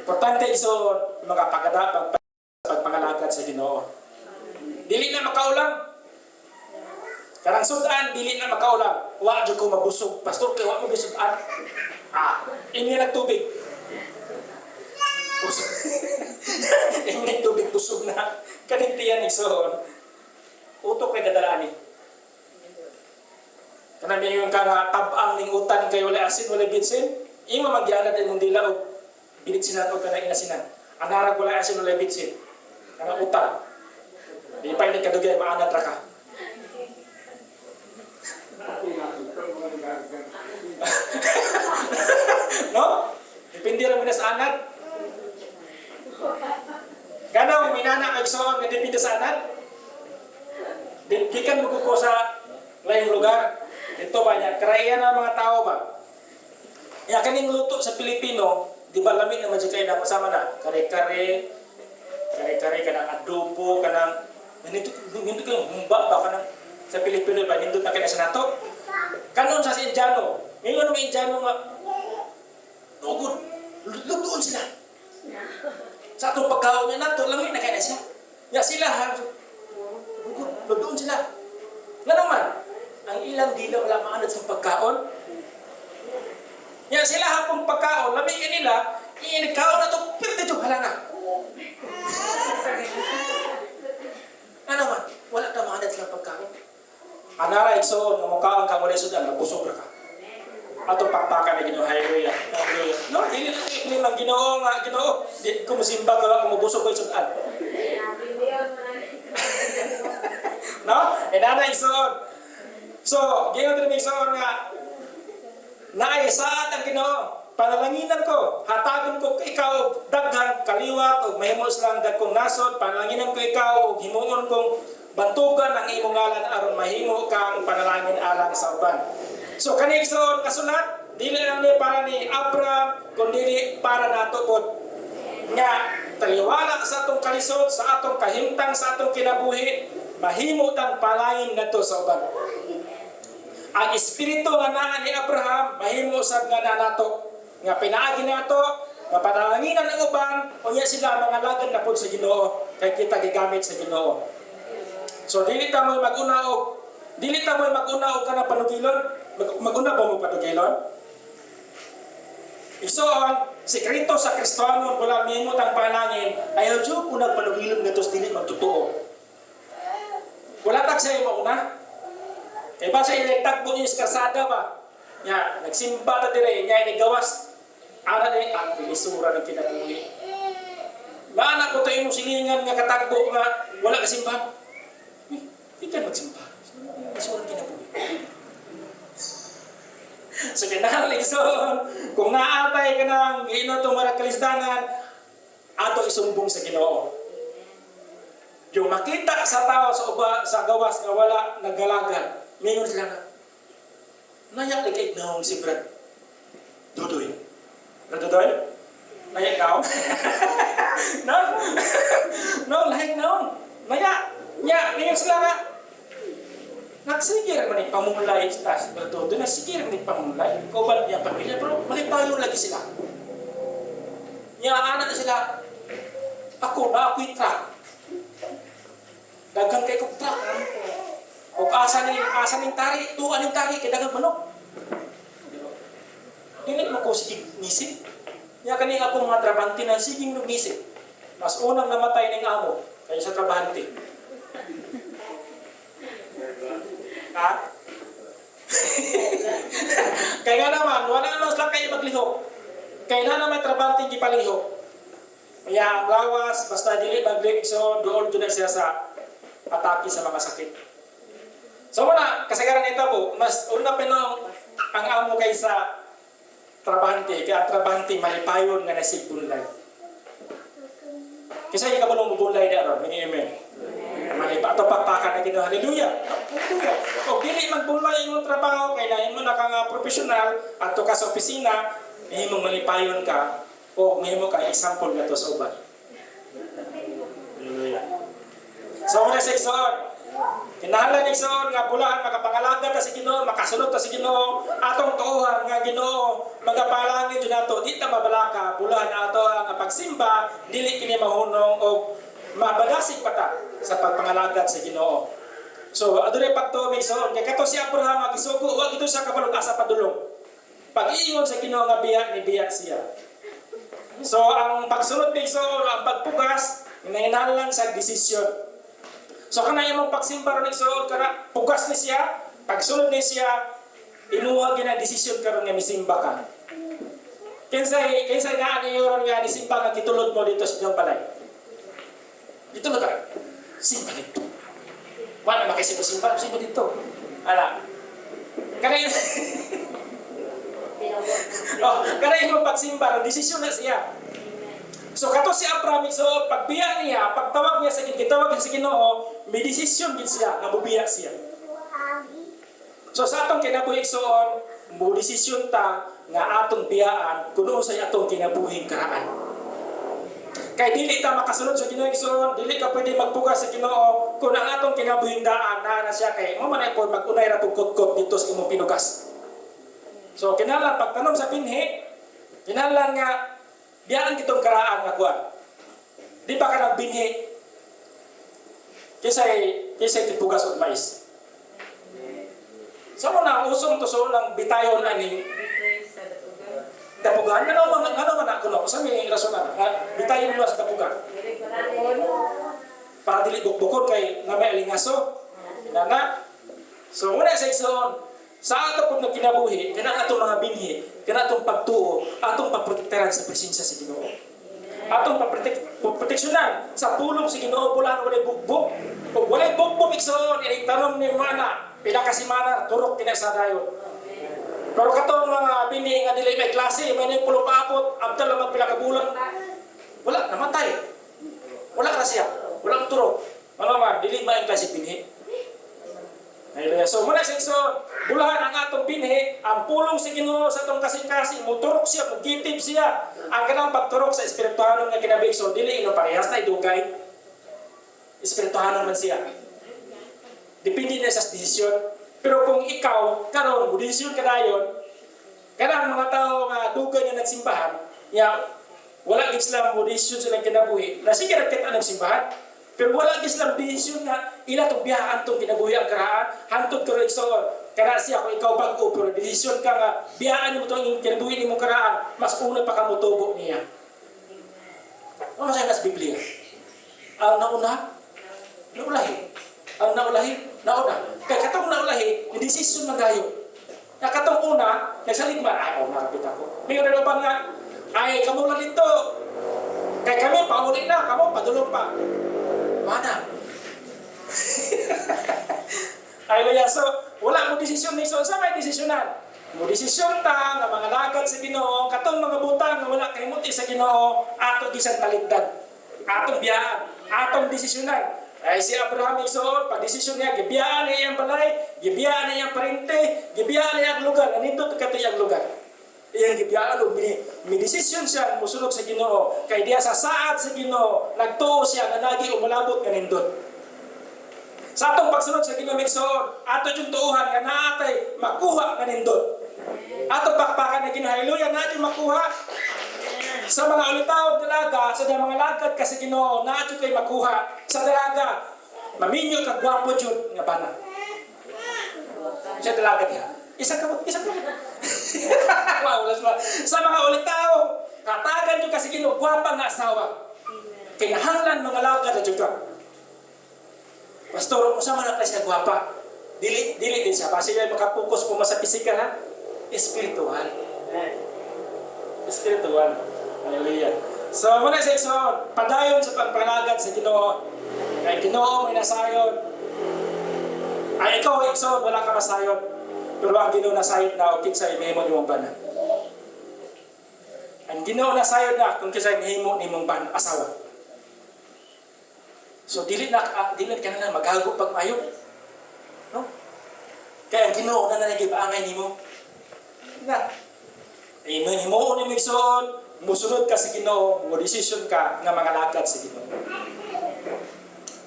A: Importante igsoon, mga pagkada, pagpangalagad sa Ginoo. Dili na makaulang. Karang sudan, dili na makaulang. Wa jud ko mabusog. Pastor, kaya wa mo gisudan. Ini nagtubig. Busog. Ini tubig busog na. Kanintiyan igsoon. Utok kay dadalani. Kanang yung kara tabang ning utan kay wala asin, wala bitsin. Imo magyanad imong dila og binitsinan og kanang inasinan. Anarag wala asin, wala bitsin. Kanang utan. Di pa ni kadugay maanad ra ka. No? Depende ra mo sa anad. Ganaw minana kay igsoon nga depende sa anad. Gikan mo ko sa layong lugar. Ito ba niya? Karaihan ng mga tao ba? Ya kaning luto sa Pilipino, di ba lamin na madya kayo na kasama na? Kare-kare, kare-kare kanang adobo kanang nindot kang humba ba kanang sa Pilipino ba nindot na kina sa nato. Kanon sa Indiano. Ngayon mga Indiano nga nugod ludoon sila. Sa atong pagkaon niya nato lamig na kaya siya. Ya sila ha. Ludoon sila. Nga naman, ang ilang dila wala maanad sa pagkaon. Ya sila hapong pagkaon, lamig nila, iinikaon na ito, pirte ito halanga. Ano man, wala na maanad sa pagkaon. Anara iksoon, nga mukhaon kang wala sudan, nabusog ka. Ato pakpakan na Ginoo, hallelujah. Hallelujah. No, dili na ikli lang Ginoo nga Ginoo. Di ko musimba ka kumubusog ko sudan. No? E nana iksoon. So, ginoo din iksoon nga naay saat ang Ginoo. Panalanginan ko, hatagon ko ikaw daghang kaliwat o mahimo silang dagkong nasod. Panalanginan ko ikaw o himuon kong bantugan ang imong ngalan aron mahimo kang panalangin alang sa uban. So kani igsoon kasulat, dili lang ni para ni Abraham kundi para nato pod. Nga taliwala sa atong kalisod, sa atong kahimtang, sa atong kinabuhi, mahimo tang palain ngadto sa uban. Ang espiritu nga naa ni Abraham mahimo sad nga nato. Nga pinaagi nato, nga panalanginan ang uban, unya sila mga lagad na pod sa Ginoo kay kita gigamit sa Ginoo. So dili ta mo mag-una og kana panugilon. Mag-una ba mo patugilon? Igsoon, sekreto sa Kristiyano wala mahimo tang panalangin ayaw jud unang panugilon ngadto dili magtotoo. Wala tag sa imo una. Kay basa ilay tagbo ni sa karsada ba? Ya, nagsimba ta dire nya ni gawas. Ana ni ang bilisura ng kinabuhi. Maana ko tayo mo silingan nga katagbo nga wala ka simbahan. Di ka magsimba. Bilisura ng kinabuhi. So kinahanglan igsoon, kung naatay ka ng Ginoo itong marag kalisdanan, ato isumbong sa Ginoo. Yung makita sa tao sa gawas nga wala naggalagan, ngayon sila nga, nayak likay naong si Brad Dudoy. Brad Dudoy? Nayak naong? No? No, lahik naong. Nayak. Ngayon sila nga, nagsigir man yung pamulay sa taas. Pero doon nagsigir man yung pamulay. Ikaw ba yung pamilya? Pero malipayo lagi sila. Nyaan na sila. Ako na ako'y truck. Dagang kay kong truck. O asa ning tari. Tuan ning tari. Kaya dagang manok. Hindi mo ko siging nisip. Nya kaning akong mga trabante na siging numisip. Mas unang namatay ng amo. Kaya sa trabante. Ha? Kaya nga naman, wala naman lang kayo maglihok. Kaya na naman trabante gipalihok. Kaya ang lawas, basta dili maglihok so doon dyan siya sa atake sa mga sakit. So wala, kasagaran ito po, mas una pinong ang amo kaysa trabante. Kaya trabante malipayon nga nasigbunlay. Kasi yung kabalong mabunlay na ron, amen. Malipa ato pakpakan na Ginoo, hallelujah. O dili magbunlay imong trabaho kay na imo na ka nga professional adto ka sa opisina, mahimong malipayon ka o mahimo ka example ngadto sa uban. Hallelujah. So muna sa igsoon, kinahanglan igsoon nga bulahan makapangalaga ta sa Ginoo, makasunod ta sa Ginoo, atong tuohan nga Ginoo, magapalangin jud nato, di ta mabalaka, bulahan ato ang pagsimba, dili kini mahunong o mabadasig pa ta sa pagpangalagad sa Ginoo. So, adunay pagtuo may igsoon, kay kato si Abraham magisugo, wag ito sa kabalog asa padulong. Pag-iingon sa Ginoo nga biya ni biya siya. So, ang pagsunod may igsoon, ang pagpugas, hinahinalan sa desisyon. So, kanang imong pagsimba ron igsoon, kana pugas ni siya, pagsunod ni siya, inuha gina desisyon karon nga misimba ka. Kinsay nga niyon nga nisimba nga gitulod mo dito sa inyong balay. Dito na ka. Simba dito. Wala makisipo-simba. Simba dito. Ala. Kanay mo pagsimba. Desisyon na siya. So kato si Abraham. So pagbiya niya, pagtawag niya sa gitawag niya sa Ginoo, may desisyon din siya na bubiya siya. So sa atong kinabuhi soon, mo desisyon ta nga atong biyaan kuno sa atong kinabuhing karaan. Kay dili ta makasunod sa Ginoo igsoon, dili ka pwede magbugas sa Ginoo kung ang atong kinabuhingdaan na siya kay mo man ay pod mag-unay ra pud kutkot dito sa imong pinugas. So kinahanglan pagtanom sa binhi, kinahanglan nga biyaan kitong karaan nga kuan. Di ba ka nagbinhi? Kisay tipugas og mais. So mo na usong tuso ng bitayon ani dapugan. Ano man ako no? Sa may rason na bitayon mo sa dapugan. Para dili bukbukon kay nga may alingaso. Inana. So muna sa igsoon, sa ato pud nagkinabuhi, kana atong mga binhi, kana atong pagtuo, atong pagprotektahan sa presensya sa Ginoo. Atong proteksyonan sa pulong si Ginoo bulan walay bugbog. Ug walay bugbog igsoon, tanom ni mana, pila ka semana turok kina sa dayon. Pero katong mga bini nga dili may klase, may nay pulo paapot, abtal lang pila ka bulan. Wala namatay. Wala ra siya. Wala turok. Ano man dili may klase bini. Haleluya. So muna sa igsoon, bulahan ang atong binhi, ang pulong si Ginoo sa atong kasing-kasing, muturok siya, mugitib siya. Ang kanang pagturok sa espirituhanon nga kinabuhi, so dili ino parehas na idugay. Espirituhanon man siya. Depende na sa desisyon. Pero kung ikaw, karon budisyon ka dayon, kanang mga tao nga dugay nga nagsimbahan, ya wala gid sila budisyon sa kinabuhi. Na sige ra kita nagsimbahan, pero wala gid sila budisyon nga ila tong biyahan tong kinabuhi ang karaan, hantod ka igsoon. Kana siya kung ikaw bag-o pero desisyon ka nga biyahan mo tong kinabuhi nimo karaan, mas una pa ka motubo niya. Ano sa nas Biblia? Ang nauna, naulahi. Ang naulahi, nauna. Kaya katong naulahi, ni desisyon man dayon. Na katong una, nagsaligman, ay, narapit ako. May una ba nga, ay, kamo lang dito. Kaya kami, pauli na, kamo, padulong pa. Mana? Ay, kaya, so, wala mo desisyon ni so, sa may desisyonan. Mo desisyon ta, nga mga lagad sa Ginoo, katong mga butang, nga wala kay muti sa Ginoo, ato gisang talidad. Atong biyaan, atong desisyonan. Ay si Abraham igsoon, pag-desisyon niya, gibiyaan niya iyang balay, gibiyaan niya iyang parente, gibiyaan niya iyang lugar, nanindot kato iyang lugar. Iyang gibiyaan, may desisyon siya, musulog sa Ginoo, kay diya sa saad sa Ginoo, nagtuo siya, nga nagi umalabot, nanindot. Sa atong pagsunod sa Ginoo igsoon, ato yung tuuhan, nga naatay, makuha, nanindot. Atong bakbakan na Ginoo, haleluya, natin makuha. Sa mga ulitaw dalaga, sa mga lagad ka sa Ginoo, naadyo kay makuha. Sa dalaga, maminyo ka gwapo jud nga bana. Sa dalaga niya. Isa ka. Wow, sa mga ulitaw, katagan jud ka sa Ginoo, gwapa nga asawa. Kinahanglan mga lagad jud ka. Pastor, usa man na siya gwapa. Dili din siya. Basta siya makapokus po sa physical ha. Espiritual. Espiritual. Hallelujah. So, muna sa igsoon, padayon sa pagpanagad sa Ginoo. Kay Ginoo may nasayon. Ay ikaw igsoon, wala ka masayon. Pero ang Ginoo nasayon na, o kinsa imahimo nimong bana. Ang Ginoo nasayon na, kung kinsa imahimo nimong bana, asawa. So, dili ka na maghago pag mayo. No? Kaya ang Ginoo na nagipaangay nimo. Na. Imahimo nimo igsoon, musunod ka sa Ginoo, mo decision ka nga mga lagad sa Ginoo.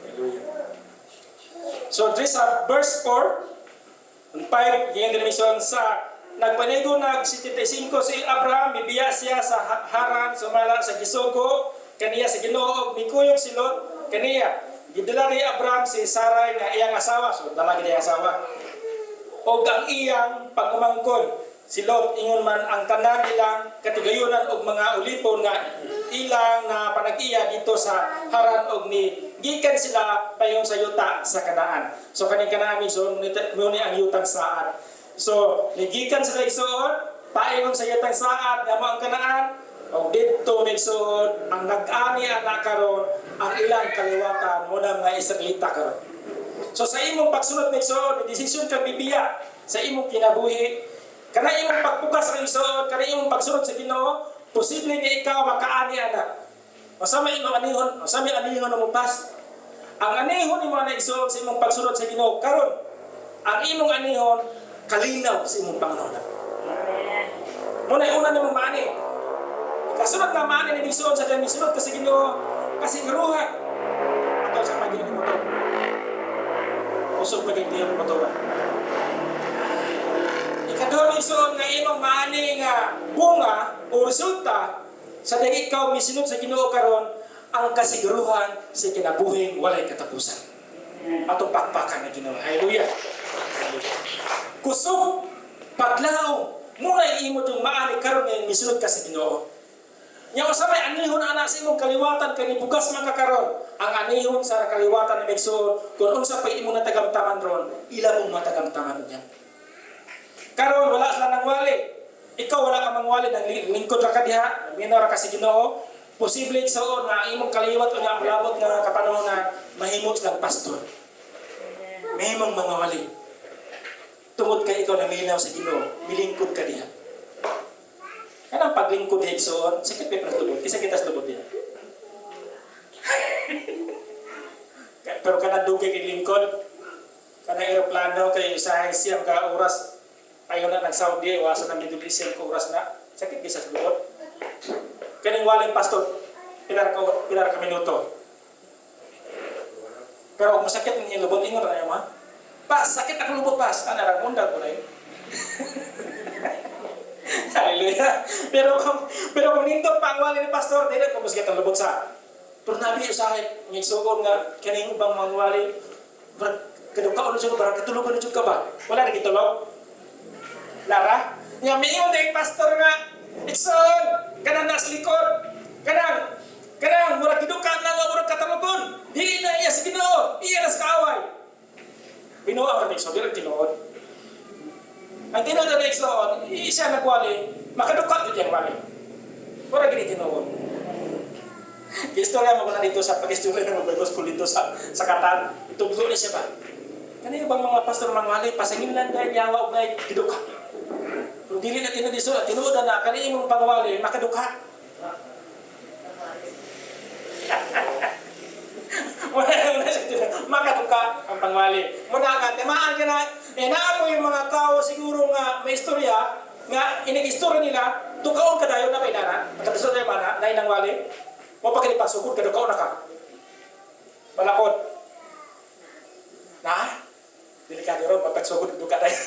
A: Hallelujah. So this verse 4 and 5 yung dimension sa nagpanigo nag 75 si Abraham mibiya siya sa Haran sumala sa Gisugo kaniya sa Ginoo mikuyog si Lot kaniya gidala ni Abraham si Sarai nga iyang asawa so dala gid iyang asawa og ang iyang pagumangkon si Lot ingon man ang tanan ilang katigayunan og mga ulipon nga ilang na panag-iya dito sa Haran og ni gikan sila payon sa yuta sa Kanaan. So kaning Kanaan igsoon mo ni ang yutang saad. So nigikan sila igsoon paingon sa yutang saad nga ang Kanaan og didto igsoon ang nag-ani ana karon ang ilang kaliwatan mo na mga Israelita karon. So sa imong pagsunod igsoon desisyon ka bibiya sa imong kinabuhi. Kana imong pagbukas sa igsoon, kana imong pagsunod sa Ginoo, posible nga ikaw makaani ana. Masama imong anihon, masama anihon mo pas. Ang anihon nimo ana igsoon sa imong pagsunod sa Ginoo karon. Ang imong anihon kalinaw sa imong panganod. Muna una nimo maani. kasunod nga maani ni Bigsoon sa kanyang misunod kasi Ginoo kasi garuhan ato sa pagiging motor. Kusog pagiging motor. Ikaduha Bigsoon nga imong maani nga bunga o resulta sa dili ikaw misunod sa Ginoo karon ang kasiguruhan sa kinabuhing walay katapusan. Atong pakpakan na Ginoo. Hallelujah. Kusog paglaom muna imo tong maani karon nga misunod ka sa Ginoo. Nya usa may anihon ana sa imong kaliwatan kay bugas man ka karon. Ang anihon sa kaliwatan ni Bigsoon kung unsa pa imo natagamtaman ron, ila mong matagamtaman niya. Karon wala sila nang wali. Ikaw wala ka mangwali nang lingkod ra ka diha, minora ka sa Ginoo. Posible igsoon nga imong kaliwat o nga malabot nga kapanahon na mahimo silang pastor. Mahimong mga wali. Tungod kay ikaw na milaw sa Ginoo, milingkod ka diha. Kanang paglingkod igsoon, sakit pa lubot, kisa kita sa lubot diha. Pero kana dugay kay lingkod, kana eroplano kay sa siyam ka oras ayo na nag-Saudi, wasa na Middle East ko oras na. Sakit kisa sa lubot. Kaning waling pastor, pilar ka minuto. Pero kung masakit ng lubot, ingon na ma. Pas, sakit ako lubot pas. Ano, naramundag ko na yun. Hallelujah. Pero kung nindot pa ang wali ni pastor, dili ko masakit ang lubot sa. Pero nabi usahay, ng sugon nga, kaning ubang mga wali, kadukaon na siya ko, katulugan na siya ka ba? Wala na kitulog. Lara? Nga, may iyon na yung pastor nga, Ikson, kanang nasa likod, kanang murag gidukan lang nga murag katalugon, dili na iya sa Ginoo, iya na sa kaaway. Binuang na Ikson, dili tinuod. Ang tinuod na Ikson, siya nagwali, makaduka dito yung wali. Murag gini tinuod. Istorya mo na dito sa pag-istorya ng Bible School dito sa Qatar, itugso na siya ba? Kanino bang mga pastor ng wali, pasangin lang dahil yawa o dahil giduka? Kung dili na tinadiso, tinuod na kanino mong pangwali, makadukha. Makadukha ang pangwali. Muna ka, timaan ka na, naapo yung mga tao siguro nga may istorya, nga inig-istorya nila, tukaon ka dayo na kay nana, katapos na yung mana, na inang wali, mo pa kinipasugod ka, tukaon na ka. Malakot. Na? Delikado ron, mapagsugod duka tayo.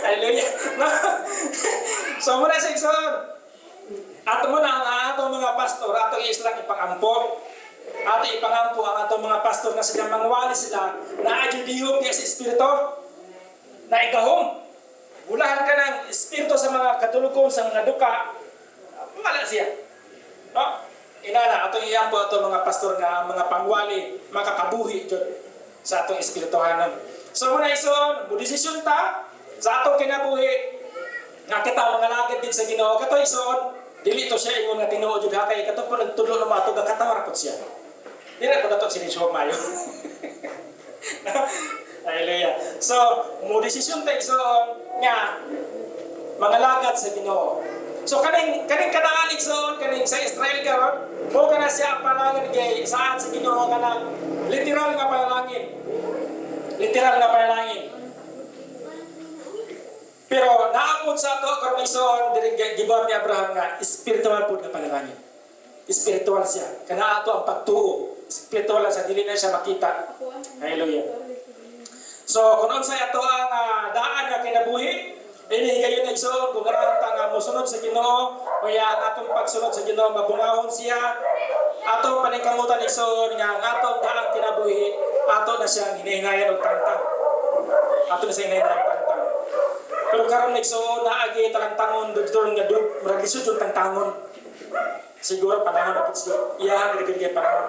A: Hallelujah. No? So muna sa Ikson. Ato mo na ang atong mga pastor, ato islang ipangampo. Ato ipangampo ang atong mga pastor na sila mangwali sila na adyudiyong sa Espiritu. Na igahom. Bulahan ka ng Espiritu sa mga katulukon, sa mga duka. Wala siya. No? Inala, atong iyampo atong mga pastor na mga pangwali, makakabuhi dyan sa atong espirituhanon. So muna Ikson, budesisyon ta sa atong kinabuhi nga kita mga lagid din sa Ginoo. Kato Ikson, dili to siya ingon nga tinuod jud ha kay kato po nagtudlo na mato gakatawar pud siya. Dili ko dato sinisyo mayo. Hallelujah. So, budesisyon ta Ikson nga mga lagad sa Ginoo. So kaning kadaan Ikson, kaning sa Israel karon, mo kana siya panalangin kay saad sa Ginoo kanang literal nga panalangin. Literal nga panalangin. Pero naapod sa ato karon Ikson diri gibuhat ni Abraham nga spiritual pud nga panalangin. Spiritual siya. Kana ato ang pagtuo. Spiritual sa dili na siya makita. Hallelujah. So kung unsay ato ang daan nga kinabuhi, ini gayon Ikson kung ganahan ta nga mosunod sa Ginoo, kaya atong pagsunod sa Ginoo mabungahon siya. Atong paningkamutan Ikson nga atong daang kinabuhi, ato na siyang hinahinayan og tangtang. Ato na siyang hinahinayan og tangtang. Pero karon Ikson naagi talangtangon dudto nga murag lisod yung tangtangon. Siguro panahon na kitso. Iya nagiging panahon.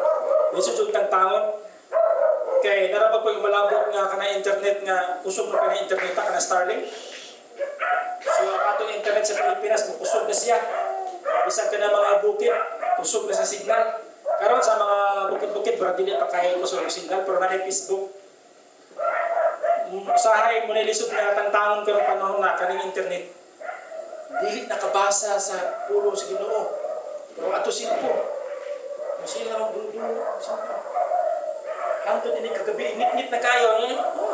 A: Lisod yung tangtangon. Kay narapag ko yung malabot nga kana internet nga usog na kana internet kana Starlink. So ang atong internet sa Pilipinas kusog na siya. Bisan ka na mga bukid, kusog na sa signal. Karon sa mga bukid-bukid para dili pa kay kusog ang signal pero na Facebook. Usahay mo na lisod nga tangtangon karon panahon na kaning internet. Dili nakabasa sa ulo sa Ginoo. Pero ato sinto. Masila ang dulo. Hangtod ini kagabi init-init na kayo.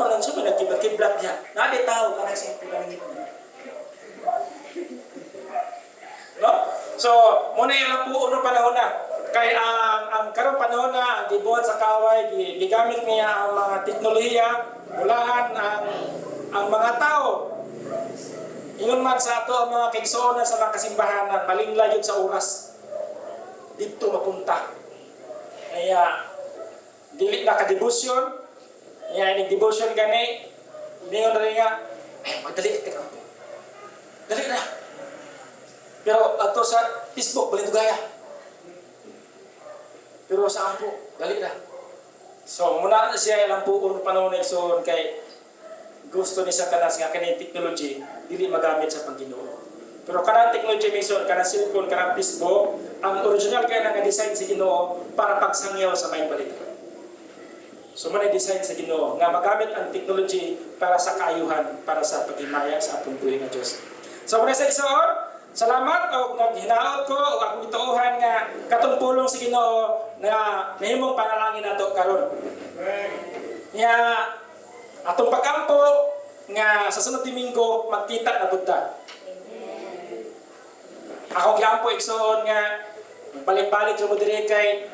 A: Nang sabi nagkiblat-kiblat niya. Nadi tao kanang simple lang init. No? So, muna ilang po unong panahon na. Kaya ang karong panahon na, ang gibuhat sa kaway, gigamit niya ang mga teknolohiya, mulahan ang mga tao. Ingon man sa ato ang mga kaigsuonan sa mga kasimbahanan, malinglayod sa oras. Dito mapunta. Kaya, dili na ka-devotion. Kaya, nag-devotion gani. Ningon na rin nga, magdali ka po. Dali na. Pero ato sa Facebook, balito gaya. Pero saan po? Dali na. So, muna na siya ilang po kung panahon na igsoon kay gusto ni Satanas nga kanang technology, dili magamit sa Panginoon. Pero kanang technology minsan, kanang cellphone, kanang Facebook, ang original kaya nga design sa Ginoo para pagsangyaw sa may balita. So, muna design sa Ginoo nga magamit ang technology para sa kaayuhan, para sa paghimaya sa atong buhay nga Diyos. So, muna sa igsoon, salamat o naghinaot ko o akong ituuhan nga katong pulong sa Ginoo na nahimong panalangin nato karon. Nga atong pagampo nga sa sunod Domingo magkita na Buddha. Akong giampo igsoon nga balik-balik sa mo diri kay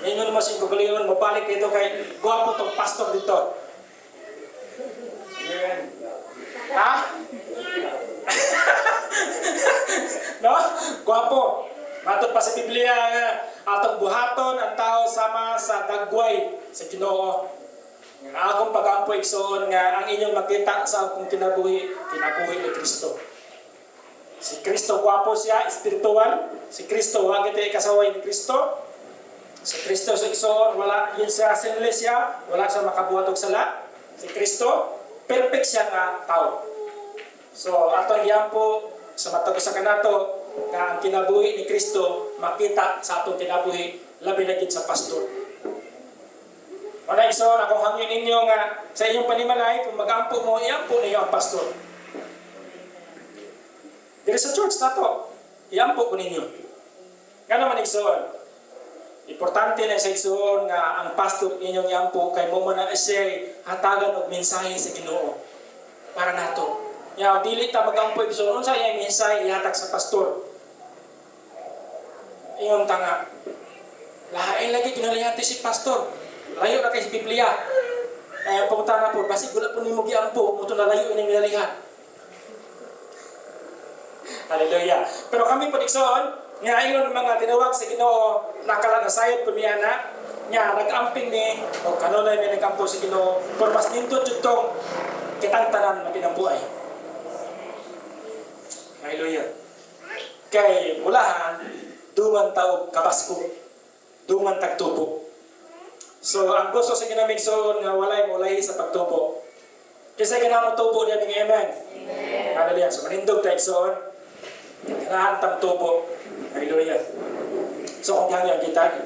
A: ingon mo sa kuguliyon mo balik dito kay guwapo tong pastor dito. Ha? No? Guwapo. Matod pa sa Biblia nga atong buhaton ang tao sama sa dagway sa Ginoo. Ang akong pagampo igsoon nga ang inyong makita sa akong kinabuhi ni Kristo. Si Kristo guwapo siya, espiritual. Si Kristo wa gid kasaway ni Kristo. Si Kristo sa igsoon wala yun siya sinless siya, wala siya makabuhat og sala. Si Kristo perfect siya nga tao. So atong giampo sa matag sa kanato nga ang kinabuhi ni Kristo makita sa atong kinabuhi labi na gid sa pastor. Wala igsoon akong hangin ninyo nga sa inyong panimalay kung magampo mo iampo niyo ang pastor. Diri sa church nato iampo ko ninyo. Ngano man igsoon? Importante na sa igsoon nga ang pastor inyong iampo kay mo man na siya hatagan og mensahe sa Ginoo para nato. Ya, dili ta magampo igsoon unsa iyang mensahe ihatag sa pastor. Iyon tanga. Lain lagi kinalihati si pastor. Layo na kay Biblia. Kaya pumunta na po, basig wala po nimo giampo, muto na layo ining nalihan. Hallelujah. Pero kami po igsoon, nga ayon mga tinawag sa Ginoo nakalanasayod pumiyana, nga nag-amping ni o kanunay ni nag-ampo sa Ginoo, pero mas nindot jud tong kitang tanan na pinambuhay. Hallelujah. Kay mulahan dungan taog kabasko, dungan tagtubo. So, ang gusto sa ginamigsoon nga walay mulay sa pagtubo. Kasi ginamang tubo niya ng amen. Hallelujah. So, manindog tayo igsoon. Kailangan tang tubo. Hallelujah. So, kung hanggang kita,